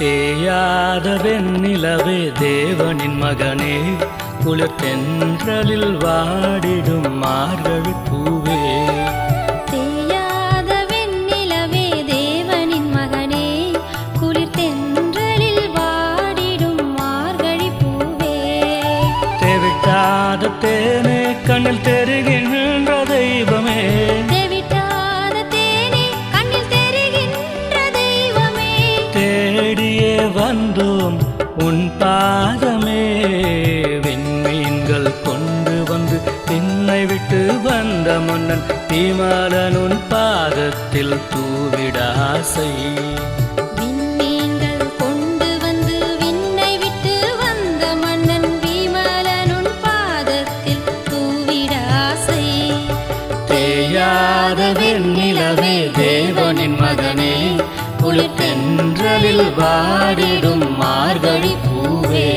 தேயாத வெண்ணிலவே தேவனின் மகனே, குளிர் தென்றலில் வாடிடும் மார்கழி பூவே. தேயாத வெண்ணிலவே தேவனின் மகனே, குளிர் தென்றலில் வாடிடும் மார்கழி பூவே. தேவிட்டாத தேனே கண்ணில் தெரிகின்ற தெய்வமே, தேடியே வந்தோம் உன் பாதமே. விண்மீன்கள் கொண்டு வந்து விண்ணை விட்டு வந்த மன்னன் விமலன் உன் பாதத்தில் தூவிட ஆசை. விண்மீன்கள் கொண்டு வந்து விண்ணை விட்டு வந்த மன்னன் விமலன் உன் பாதத்தில் தூவிட ஆசை. தேயாத வெண்ணிலவே தேவனின் மகனே, குளிர் தென்றலில் வாடிடும் மார்கழி பூவே.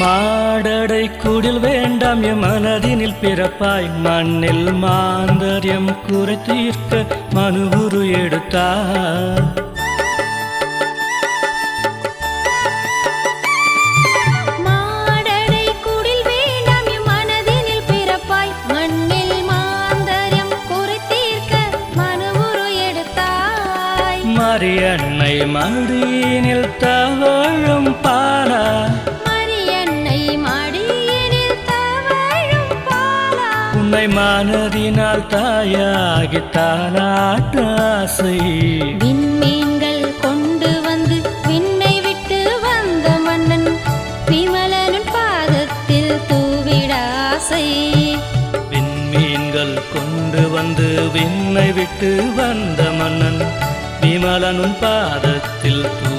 மாடடை குடில் வேண்டாம் என் மனதினில் பிறப்பாய், மண்ணில் மாந்தரியம் குறை தீர்க்க மனுவுரு எடுத்தார். மாடடை குடில் வேண்டாம் என் மனதினில் பிறப்பாய், மண்ணில் மாந்தரியம் குறை தீர்க்க மனுவுரு எடுத்தாய். மரியன்னை மடியினில் தவழும் பாலா, உன்னை மனதினால் தாயாகி தாலாட்ட ஆசை. விண்மீன்கள் கொண்டு வந்து விண்ணை விட்டு வந்த மன்னன் விமலன் பாதத்தில் தூவிட ஆசை. விண்மீன்கள் கொண்டு வந்து விண்ணை விட்டு வந்த மன்னன் விமலன் பாதத்தில் தூ